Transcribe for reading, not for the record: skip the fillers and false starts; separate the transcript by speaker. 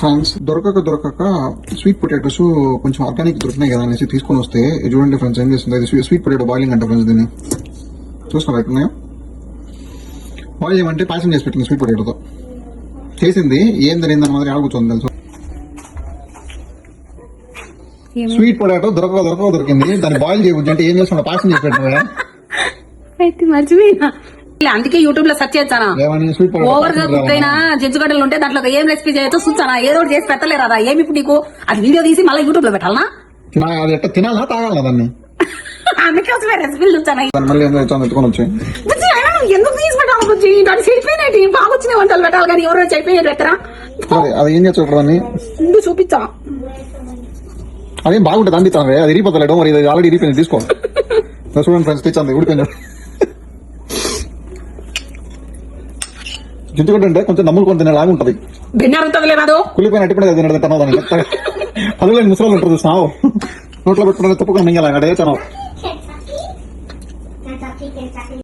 Speaker 1: Friends దొరకక sweet potatoes కొంచెం organic దొరికినాయి కదా అనేసి తీసుకొని వస్తే చూడండి ఫ్రెండ్స్ ఏం చేస్తుంది అది స్వీట్ పొటాటో బాయిలింగ్ అంట ఫ్రెండ్స్. దీన్ని చూస్తున్నారు ఎట్టున్నాయో బాయిల్ చేయమంటే పాయసం చేసి పెట్టింది స్వీట్ పొటాటోతో చేసింది. ఏం జరిగిందని మాదిరి ఆడ కూర్చోంది తెలుసు. స్వీట్ పొటాటో దొరకక దొరికింది, దాన్ని బాయిల్ చేయబుద్ది అంటే ఏం చేస్తున్నా పాయసం చేసి పెట్టినా
Speaker 2: మర్చిపోయినా. అందుకే యూట్యూబ్ లో సెర్చ్ చేస్తానా ఓవర్ గా కుక్ అయినా జడ్జిగడ్డలు ఉంటే దాంట్లో ఏం రెసిపీ చేయొచ్చో చూస్తానా, ఏదో ఒకటి చేసి పెట్టలేరా ఏమి ఇప్పుడు నీకు అది వీడియో తీసి మళ్ళీ యూట్యూబ్ లో పెట్టాలనా?
Speaker 1: అది ఎట్లా తినాలా తాగాలా దాన్ని?
Speaker 2: అందుకోసమే రెసిపీలు చూస్తాను.
Speaker 1: మళ్ళీ ఎత్తుకొని వచ్చాయి
Speaker 2: ఎందుకు తీసి పెట్టాలి బుజ్జి? దాన్ని చెడిపోయినట్టు బాగా వచ్చిన వంటలు పెట్టాలి కానీ ఎవరైనా చెడిపోయారు పెట్టరా?
Speaker 1: అది ఏం చేస్తారు దాన్ని
Speaker 2: చూపించా.
Speaker 1: అదేం బాగుంటుంది అందిస్తాను అది ఇరిగిపోతలేడు మరి ఇది ఆల్రెడీ ఇరిగిపోయింది తీసుకో. చూడండి ఫ్రెండ్స్ తెచ్చింది ఊడిపోయింది. చింతగడ్డ అంటే కొంచెం నమ్ములు కొంచెం లాగా ఉంటుంది, కులిపోయిన అట్టి కూడా తినడం తిన్నావు దాన్ని పదులేని ముసలు ఉంటారు చూసినావు నోట్లో పెట్టుకుని తప్పుకొని మింగలా అడే తిన్నావు.